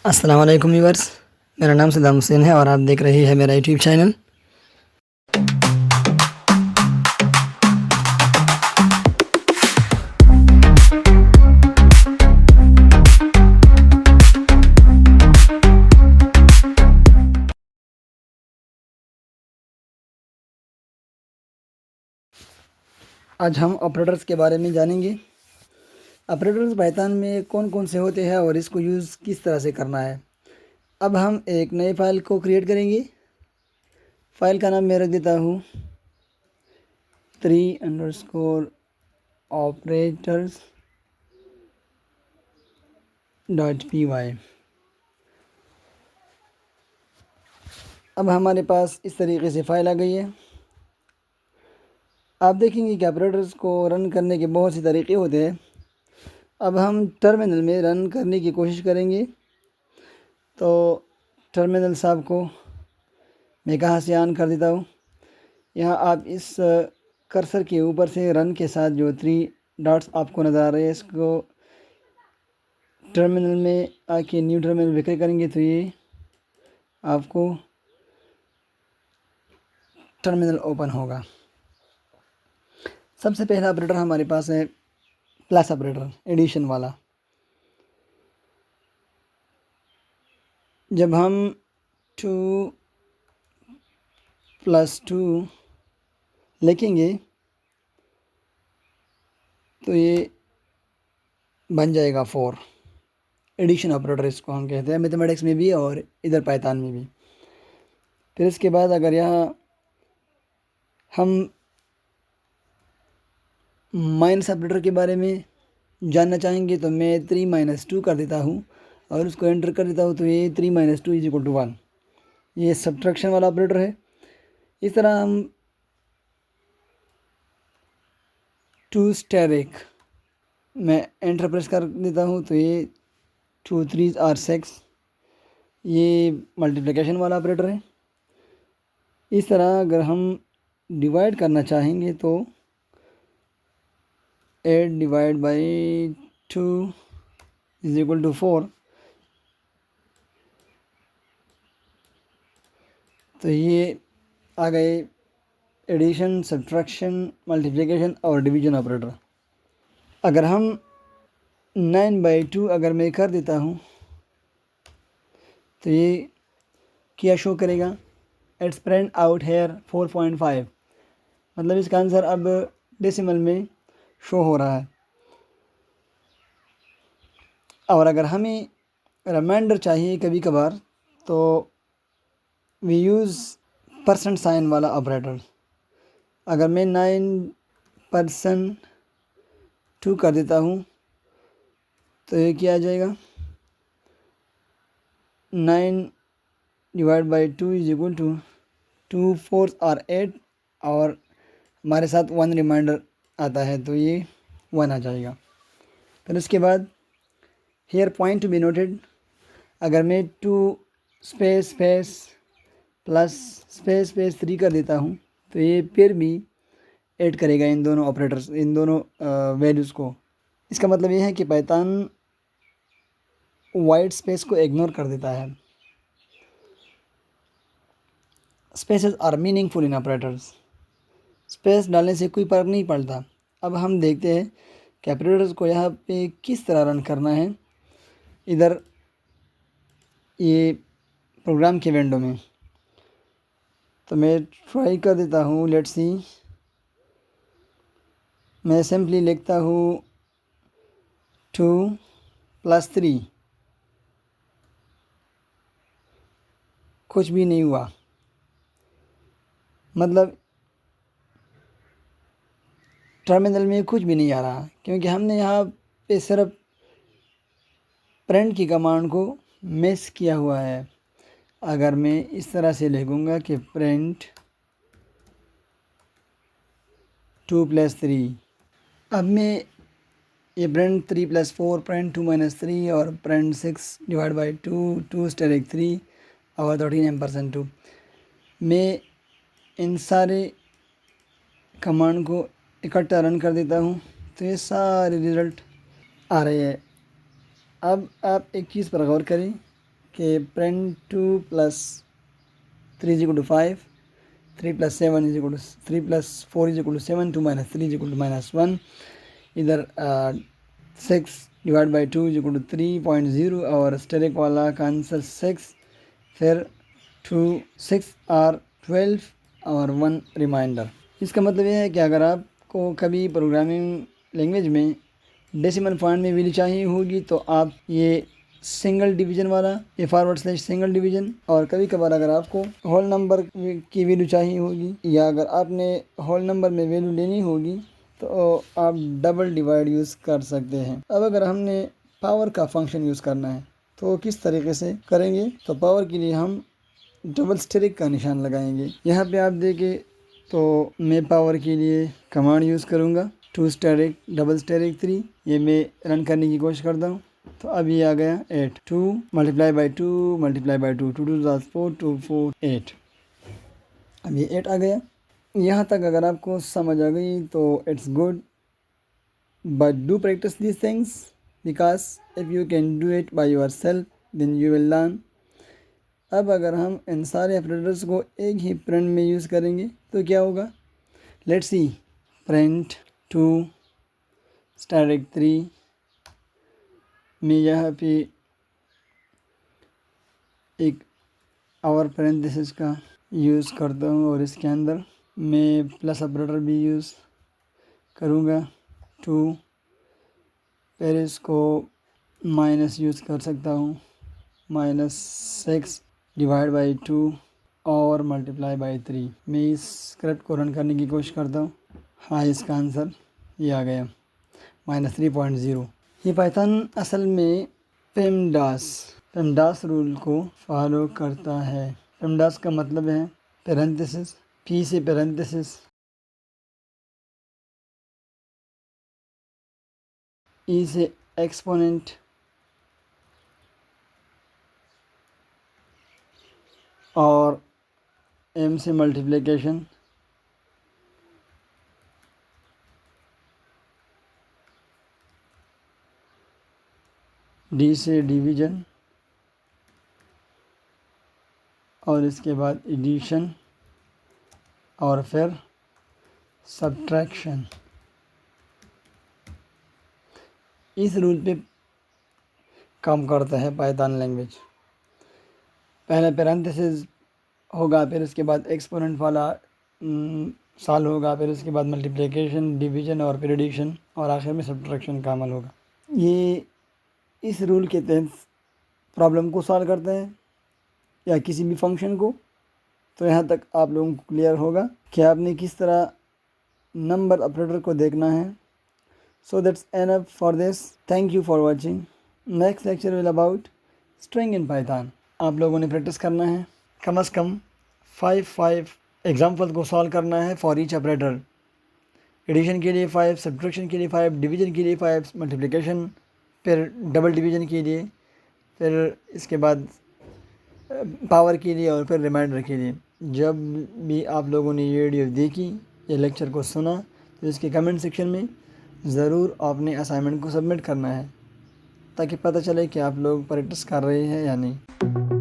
अस्सलाम वालेकुम व्यूअर्स। मेरा नाम सद्दाम हुसैन है और आप देख रहे हैं मेरा यूट्यूब चैनल। आज हम ऑपरेटर्स के बारे में जानेंगे। ऑपरेटर्स पाइथन में कौन कौन से होते हैं और इसको यूज़ किस तरह से करना है। अब हम एक नई फ़ाइल को क्रिएट करेंगे। फ़ाइल का नाम मैं रख देता हूँ 3_operators.py। अब हमारे पास इस तरीके से फ़ाइल आ गई है। आप देखेंगे कि ऑपरेटर्स को रन करने के बहुत से तरीके होते हैं। अब हम टर्मिनल में रन करने की कोशिश करेंगे। तो टर्मिनल साहब को मैं कहाँ से ऑन कर देता हूँ। यहाँ आप इस कर्सर के ऊपर से रन के साथ जो 3 डॉट्स आपको नज़र आ रहे हैं, इसको टर्मिनल में आके न्यू टर्मिनल पे क्लिक करेंगे तो ये आपको टर्मिनल ओपन होगा। सबसे पहला ऑपरेटर हमारे पास है प्लस ऑपरेटर, एडिशन वाला। जब हम 2+2 लिखेंगे तो ये बन जाएगा 4। एडिशन ऑपरेटर इसको हम कहते हैं, मैथमेटिक्स में भी और इधर पाइथन में भी। फिर इसके बाद अगर यहाँ हम माइनस ऑपरेटर के बारे में जानना चाहेंगे तो मैं 3 - 2 कर देता हूँ और उसको एंटर कर देता हूँ तो ये 3 - 2 = 1। ये सब्ट्रैक्शन वाला ऑपरेटर है। इस तरह हम 2 स्टेरिक मैं एंटर प्रेस कर देता हूँ तो ये 2 3 are 6। ये मल्टीप्लिकेशन वाला ऑपरेटर है। इस तरह अगर हम डिवाइड करना चाहेंगे तो 8/2 = 4। तो ये आ गए एडिशन, सब्ट्रैक्शन, मल्टीप्लिकेशन और डिवीजन ऑपरेटर। अगर हम 9/2 अगर मैं कर देता हूँ तो ये क्या शो करेगा, इट्स प्रिंट आउट हेयर 4.5। मतलब इसका आंसर अब डेसिमल में शो हो रहा है। और अगर हमें रिमाइंडर चाहिए कभी कभार तो वी यूज़ % वाला ऑपरेटर। अगर मैं 9%2 कर देता हूँ तो ये क्या आ जाएगा, 9/2 = 2 4 are 8 और हमारे साथ 1 रिमाइंडर आता है तो ये 1 आ जाएगा। फिर उसके बाद here point to be noted, अगर मैं 2 space space plus space space 3 कर देता हूँ तो ये फिर भी ऐड करेगा इन दोनों ऑपरेटर्स, इन दोनों वैल्यूज़ को। इसका मतलब ये है कि पाइथन वाइट स्पेस को इग्नोर कर देता है। Spaces are meaningful in operators. Space डालने से कोई फ़र्क नहीं पड़ता। अब हम देखते हैं कि ऑपरेटर्स को यहाँ पे किस तरह रन करना है। इधर ये प्रोग्राम के विंडो में तो मैं ट्राई कर देता हूँ, लेट्स सी। मैं सिंपली लिखता हूँ 2 + 3, कुछ भी नहीं हुआ। मतलब टर्मिनल में कुछ भी नहीं आ रहा क्योंकि हमने यहाँ पे सिर्फ प्रिंट की कमांड को मिस किया हुआ है। अगर मैं इस तरह से लिखूँगा कि प्रिंट 2 + 3, अब मैं ये प्रिंट 3 + 4, प्रिंट 2 - 3 और प्रिंट 6/2, 2 स्टेरिक 3 और 13 %2, मैं इन सारे कमांड को इकट्ठा रन कर देता हूँ तो ये सारे रिज़ल्ट आ रहे हैं। अब आप एक चीज़ पर गौर करें कि print 2 plus 3 is equal to 5, 3 plus 7 is equal to 3 plus 4 is equal to 7, 2 minus 3 is equal to minus 1. इधर 6 divide by 2 is equal to 3.0 और स्टेरिक वाला का आंसर 6, फिर 2 6 और 12 और 1 रिमाइंडर। इसका मतलब यह है कि अगर आपको कभी प्रोग्रामिंग लैंग्वेज में डेसिमल पॉइंट में वैल्यू चाहिए होगी तो आप ये सिंगल डिवीजन वाला ये फॉरवर्ड स्लैश सिंगल डिवीजन, और कभी कभार अगर आपको होल नंबर की वैल्यू चाहिए होगी या अगर आपने होल नंबर में वैल्यू लेनी होगी तो आप डबल डिवाइड यूज़ कर सकते हैं। अब अगर हमने पावर का फंक्शन यूज़ करना है तो किस तरीके से करेंगे, तो पावर के लिए हम डबल स्टेरिक का निशान लगाएंगे। यहाँ पे आप देखें तो मैं पावर के लिए कमांड यूज़ करूँगा 2 स्टेरिक डबल स्टेरिक 3, ये मैं रन करने की कोशिश करता हूँ तो अब ये आ गया 8, 2 मल्टीप्लाई बाई 2 मल्टीप्लाई बाई 2, 2 2 4 2 4 8, अब ये 8 आ गया। यहाँ तक अगर आपको समझ आ गई तो it's good, but do practice these things because if you can do it by yourself then you will learn. अब अगर हम इन सारे ऑपरेटर्स को एक ही प्रिंट में यूज़ करेंगे तो क्या होगा, लेट्स सी। प्रिंट 2 स्टैटिक 3 मैं यहाँ पे एक और पैरेंथेसिस का यूज़ करता हूँ और इसके अंदर मैं प्लस ऑपरेटर भी यूज़ करूँगा 2, फिर इसको माइनस यूज़ कर सकता हूँ -6 डिवाइड बाई 2 और मल्टीप्लाई बाई 3। मैं इस स्क्रिप्ट को रन करने की कोशिश करता हूँ। हाँ, इसका आंसर ये आ गया -3.0। ये पाइथन असल में पेमडास रूल को फॉलो करता है। पेमडास का मतलब है पैरेंथेसिस, पी से पैरेंथेसिस, ई से एक्सपोनेंट और एम से मल्टीप्लिकेशन, डी से डिवीजन और इसके बाद एडिशन और फिर सब्ट्रैक्शन। इस रूल पे काम करता है पाइथन लैंग्वेज। पहले पैरेंथेसिस होगा, फिर उसके बाद एक्सपोनेंट वाला साल होगा, फिर उसके बाद मल्टीप्लिकेशन, डिवीजन और फिर एडिशन और आखिर में सब्ट्रैक्शन का अमल होगा। ये इस रूल के तहत प्रॉब्लम को सॉल्व करते हैं या किसी भी फंक्शन को। तो यहाँ तक आप लोगों को क्लियर होगा कि आपने किस तरह नंबर ऑपरेटर को देखना है। So that's enough for this. Thank you for watching. Next lecture will about string in Python. आप लोगों ने प्रैक्टिस करना है, कम से कम 5 एग्जाम्पल को सॉल्व करना है फॉर ईच ऑपरेटर। एडिशन के लिए 5, सब्ट्रैक्शन के लिए 5, डिवीजन के लिए 5, मल्टीप्लिकेशन, फिर डबल डिवीजन के लिए, फिर इसके बाद पावर के लिए और फिर रिमाइंडर के लिए। जब भी आप लोगों ने ये वीडियो देखी या लेक्चर को सुना तो इसके कमेंट सेक्शन में ज़रूर अपने असाइनमेंट को सबमिट करना है ताकि पता चले कि आप लोग प्रैक्टिस कर रहे हैं या नहीं।